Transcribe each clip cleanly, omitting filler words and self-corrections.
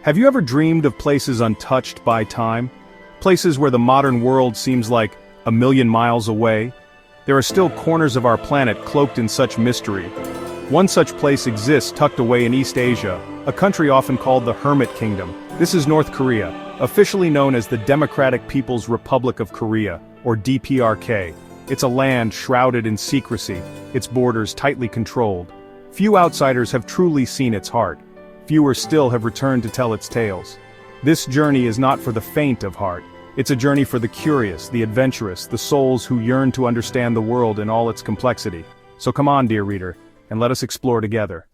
Have you ever dreamed of places untouched by time? Places where the modern world seems like a million miles away? There are still corners of our planet cloaked in such mystery. One such place exists tucked away in East Asia, a country often called the Hermit Kingdom. This is North Korea, officially known as the Democratic People's Republic of Korea, or DPRK. It's a land shrouded in secrecy, its borders tightly controlled. Few outsiders have truly seen its heart. Fewer still have returned to tell its tales. This journey is not for the faint of heart. It's a journey for the curious, the adventurous, the souls who yearn to understand the world in all its complexity. So come on, dear reader, and let us explore together.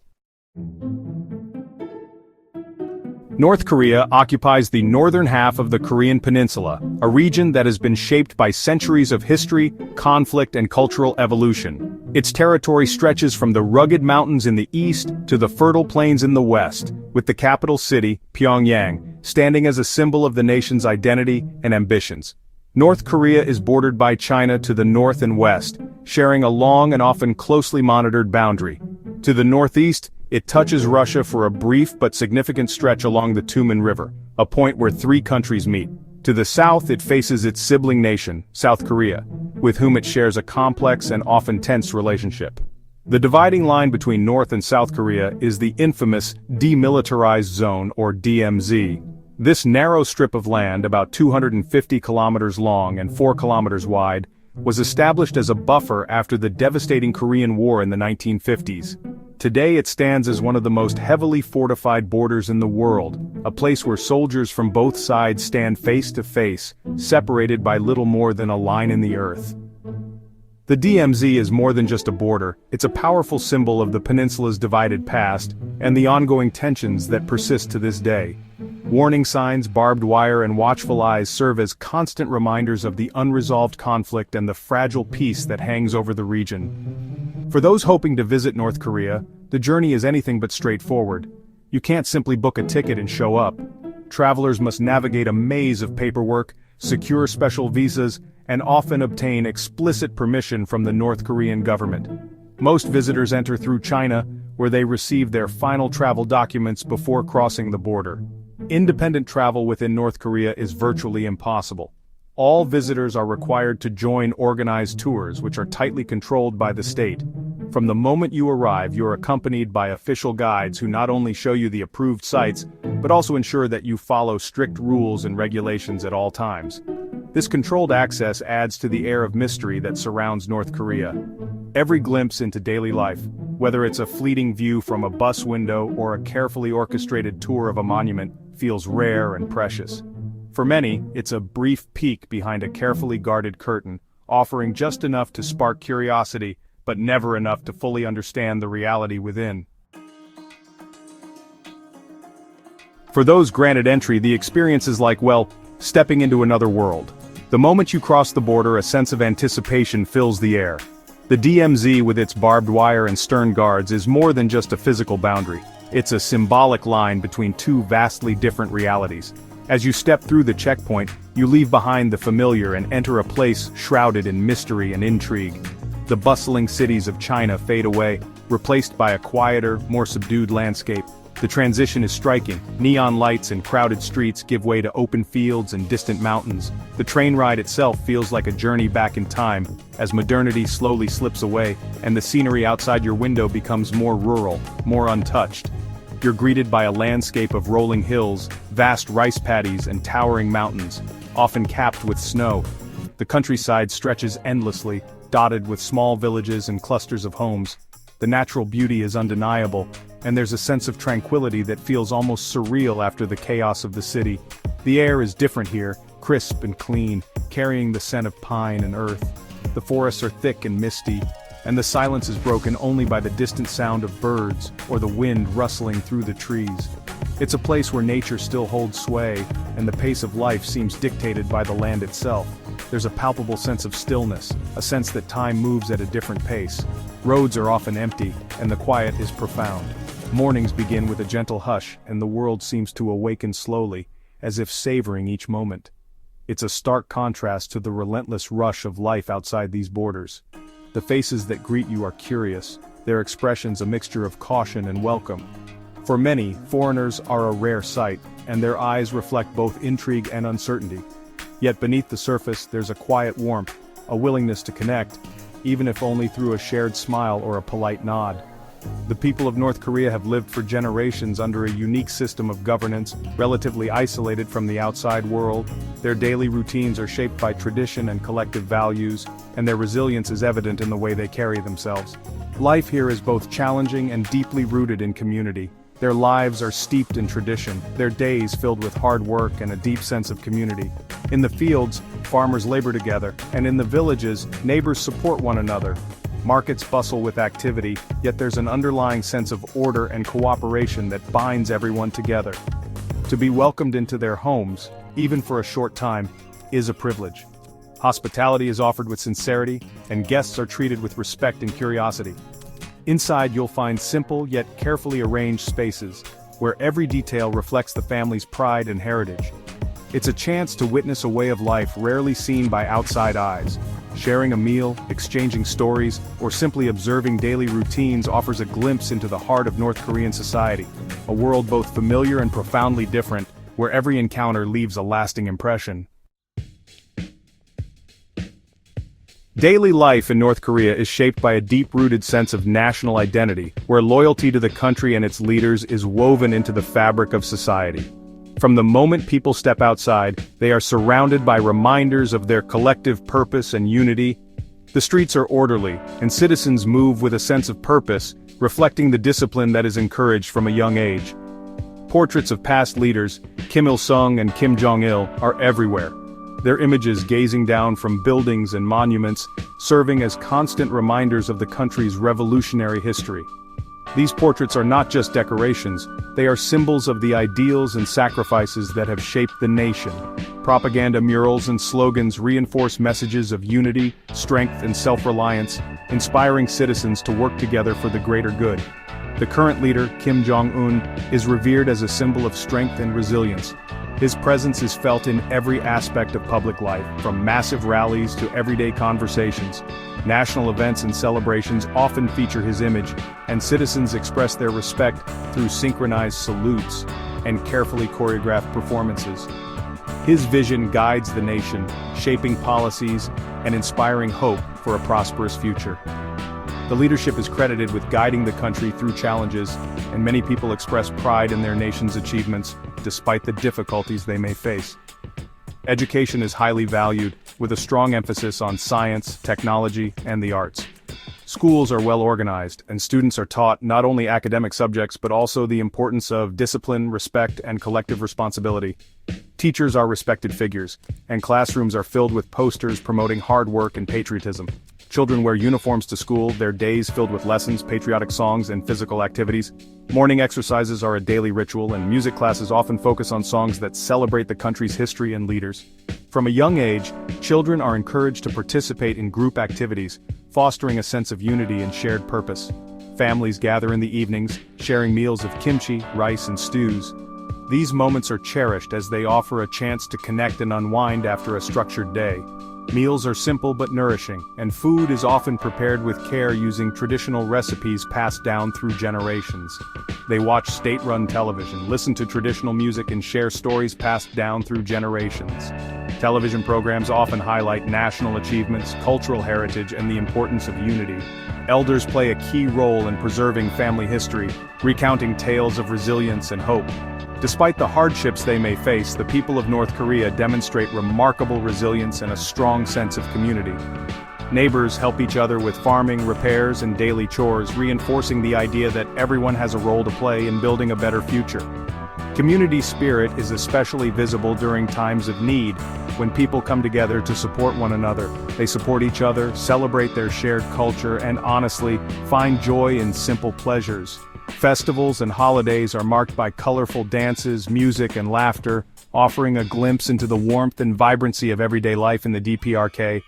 North Korea occupies the northern half of the Korean peninsula, a region that has been shaped by centuries of history, conflict, and cultural evolution. Its territory stretches from the rugged mountains in the east to the fertile plains in the west, with the capital city, Pyongyang, standing as a symbol of the nation's identity and ambitions. North Korea is bordered by China to the north and west, sharing a long and often closely monitored boundary. To the northeast, it touches Russia for a brief but significant stretch along the Tumen River, a point where three countries meet. To the south, it faces its sibling nation, South Korea, with whom it shares a complex and often tense relationship. The dividing line between North and South Korea is the infamous Demilitarized Zone, or DMZ. This narrow strip of land, about 250 kilometers long and 4 kilometers wide, was established as a buffer after the devastating Korean War in the 1950s. Today it stands as one of the most heavily fortified borders in the world, a place where soldiers from both sides stand face to face, separated by little more than a line in the earth. The DMZ is more than just a border, it's a powerful symbol of the peninsula's divided past, and the ongoing tensions that persist to this day. Warning signs, barbed wire, and watchful eyes serve as constant reminders of the unresolved conflict and the fragile peace that hangs over the region. For those hoping to visit North Korea, the journey is anything but straightforward. You can't simply book a ticket and show up. Travelers must navigate a maze of paperwork, secure special visas, and often obtain explicit permission from the North Korean government. Most visitors enter through China, where they receive their final travel documents before crossing the border. Independent travel within North Korea is virtually impossible. All visitors are required to join organized tours, which are tightly controlled by the state. From the moment you arrive, you're accompanied by official guides who not only show you the approved sites, but also ensure that you follow strict rules and regulations at all times. This controlled access adds to the air of mystery that surrounds North Korea. Every glimpse into daily life, whether it's a fleeting view from a bus window or a carefully orchestrated tour of a monument, feels rare and precious. For many, it's a brief peek behind a carefully guarded curtain, offering just enough to spark curiosity, but never enough to fully understand the reality within. For those granted entry, the experience is like, well, stepping into another world. The moment you cross the border, a sense of anticipation fills the air. The DMZ, with its barbed wire and stern guards, is more than just a physical boundary. It's a symbolic line between two vastly different realities. As you step through the checkpoint, you leave behind the familiar and enter a place shrouded in mystery and intrigue. The bustling cities of China fade away, replaced by a quieter, more subdued landscape. The transition is striking. Neon lights and crowded streets give way to open fields and distant mountains. The train ride itself feels like a journey back in time, as modernity slowly slips away, and the scenery outside your window becomes more rural, more untouched. You're greeted by a landscape of rolling hills, vast rice paddies, and towering mountains, often capped with snow. The countryside stretches endlessly, dotted with small villages and clusters of homes. The natural beauty is undeniable, and there's a sense of tranquility that feels almost surreal after the chaos of the city. The air is different here, crisp and clean, carrying the scent of pine and earth. The forests are thick and misty, and the silence is broken only by the distant sound of birds or the wind rustling through the trees. It's a place where nature still holds sway, and the pace of life seems dictated by the land itself. There's a palpable sense of stillness, a sense that time moves at a different pace. Roads are often empty, and the quiet is profound. Mornings begin with a gentle hush, and the world seems to awaken slowly, as if savoring each moment. It's a stark contrast to the relentless rush of life outside these borders. The faces that greet you are curious, their expressions a mixture of caution and welcome. For many, foreigners are a rare sight, and their eyes reflect both intrigue and uncertainty. Yet beneath the surface, there's a quiet warmth, a willingness to connect, even if only through a shared smile or a polite nod. The people of North Korea have lived for generations under a unique system of governance, relatively isolated from the outside world. Their daily routines are shaped by tradition and collective values, and their resilience is evident in the way they carry themselves. Life here is both challenging and deeply rooted in community. Their lives are steeped in tradition, their days filled with hard work and a deep sense of community. In the fields, farmers labor together, and in the villages, neighbors support one another. Markets bustle with activity, yet there's an underlying sense of order and cooperation that binds everyone together. To be welcomed into their homes, even for a short time, is a privilege. Hospitality is offered with sincerity, and guests are treated with respect and curiosity. Inside you'll find simple yet carefully arranged spaces, where every detail reflects the family's pride and heritage. It's a chance to witness a way of life rarely seen by outside eyes. Sharing a meal, exchanging stories, or simply observing daily routines offers a glimpse into the heart of North Korean society, a world both familiar and profoundly different, where every encounter leaves a lasting impression. Daily life in North Korea is shaped by a deep-rooted sense of national identity, where loyalty to the country and its leaders is woven into the fabric of society. From the moment people step outside, they are surrounded by reminders of their collective purpose and unity. The streets are orderly, and citizens move with a sense of purpose, reflecting the discipline that is encouraged from a young age. Portraits of past leaders, Kim Il-sung and Kim Jong-il, are everywhere. Their images gazing down from buildings and monuments, serving as constant reminders of the country's revolutionary history. These portraits are not just decorations, they are symbols of the ideals and sacrifices that have shaped the nation. Propaganda murals and slogans reinforce messages of unity, strength, and self-reliance, inspiring citizens to work together for the greater good. The current leader, Kim Jong-un, is revered as a symbol of strength and resilience. His presence is felt in every aspect of public life, from massive rallies to everyday conversations. National events and celebrations often feature his image, and citizens express their respect through synchronized salutes and carefully choreographed performances. His vision guides the nation, shaping policies and inspiring hope for a prosperous future. The leadership is credited with guiding the country through challenges, and many people express pride in their nation's achievements, despite the difficulties they may face. Education is highly valued, with a strong emphasis on science, technology, and the arts. Schools are well organized, and students are taught not only academic subjects but also the importance of discipline, respect, and collective responsibility. Teachers are respected figures, and classrooms are filled with posters promoting hard work and patriotism. Children wear uniforms to school, their days filled with lessons, patriotic songs, and physical activities. Morning exercises are a daily ritual, and music classes often focus on songs that celebrate the country's history and leaders. From a young age, children are encouraged to participate in group activities, fostering a sense of unity and shared purpose. Families gather in the evenings, sharing meals of kimchi, rice, and stews. These moments are cherished as they offer a chance to connect and unwind after a structured day. Meals are simple but nourishing, and food is often prepared with care using traditional recipes passed down through generations. They watch state-run television, listen to traditional music, and share stories passed down through generations. Television programs often highlight national achievements, cultural heritage, and the importance of unity. Elders play a key role in preserving family history, recounting tales of resilience and hope. Despite the hardships they may face, the people of North Korea demonstrate remarkable resilience and a strong sense of community. Neighbors help each other with farming, repairs, and daily chores, reinforcing the idea that everyone has a role to play in building a better future. Community spirit is especially visible during times of need, when people come together to support one another. They support each other, celebrate their shared culture, and honestly, find joy in simple pleasures. Festivals and holidays are marked by colorful dances, music, and laughter, offering a glimpse into the warmth and vibrancy of everyday life in the DPRK.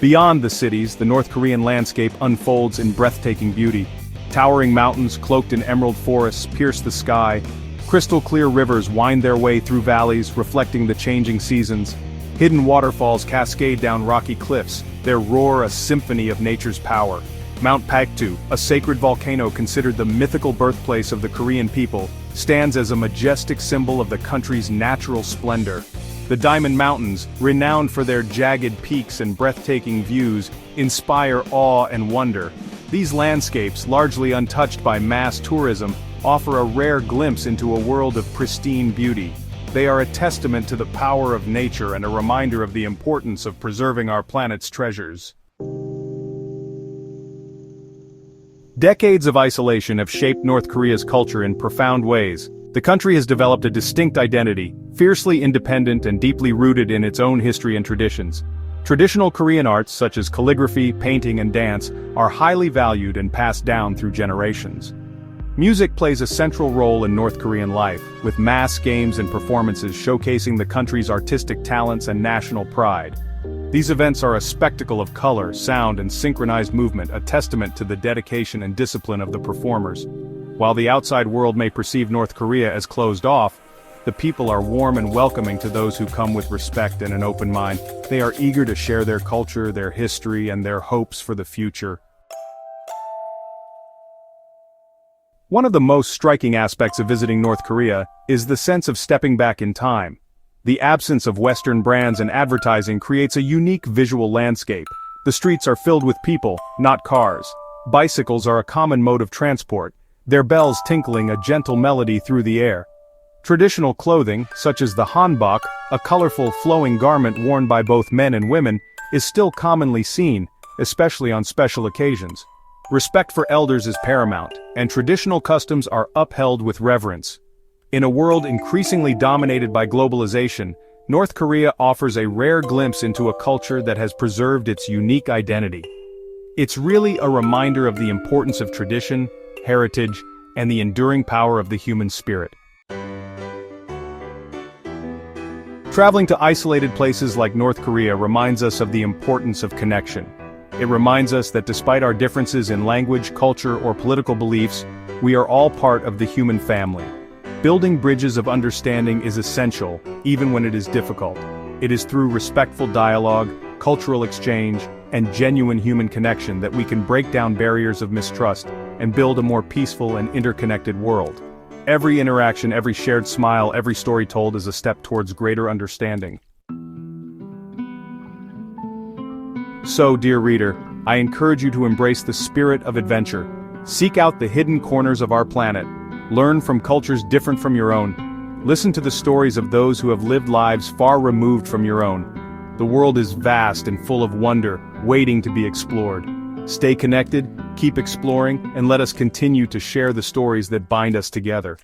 Beyond the cities, the North Korean landscape unfolds in breathtaking beauty. Towering mountains cloaked in emerald forests pierce the sky. Crystal-clear rivers wind their way through valleys, reflecting the changing seasons. Hidden waterfalls cascade down rocky cliffs, their roar a symphony of nature's power. Mount Paektu, a sacred volcano considered the mythical birthplace of the Korean people, stands as a majestic symbol of the country's natural splendor. The Diamond Mountains, renowned for their jagged peaks and breathtaking views, inspire awe and wonder. These landscapes, largely untouched by mass tourism, offer a rare glimpse into a world of pristine beauty. They are a testament to the power of nature and a reminder of the importance of preserving our planet's treasures. Decades of isolation have shaped North Korea's culture in profound ways. The country has developed a distinct identity, fiercely independent and deeply rooted in its own history and traditions. Traditional Korean arts such as calligraphy, painting and dance are highly valued and passed down through generations. Music plays a central role in North Korean life, with mass games and performances showcasing the country's artistic talents and national pride. These events are a spectacle of color, sound and synchronized movement, a testament to the dedication and discipline of the performers. While the outside world may perceive North Korea as closed off, the people are warm and welcoming to those who come with respect and an open mind. They are eager to share their culture, their history, and their hopes for the future. One of the most striking aspects of visiting North Korea is the sense of stepping back in time. The absence of Western brands and advertising creates a unique visual landscape. The streets are filled with people, not cars. Bicycles are a common mode of transport, their bells tinkling a gentle melody through the air. Traditional clothing, such as the hanbok, a colorful flowing garment worn by both men and women, is still commonly seen, especially on special occasions. Respect for elders is paramount, and traditional customs are upheld with reverence. In a world increasingly dominated by globalization, North Korea offers a rare glimpse into a culture that has preserved its unique identity. It's really a reminder of the importance of tradition, heritage, and the enduring power of the human spirit. Traveling to isolated places like North Korea reminds us of the importance of connection. It reminds us that despite our differences in language, culture, or political beliefs, we are all part of the human family. Building bridges of understanding is essential, even when it is difficult. It is through respectful dialogue, cultural exchange, and genuine human connection that we can break down barriers of mistrust and build a more peaceful and interconnected world. Every interaction, every shared smile, every story told is a step towards greater understanding. So, dear reader, I encourage you to embrace the spirit of adventure. Seek out the hidden corners of our planet. Learn from cultures different from your own. Listen to the stories of those who have lived lives far removed from your own. The world is vast and full of wonder, waiting to be explored. Stay connected, keep exploring, and let us continue to share the stories that bind us together.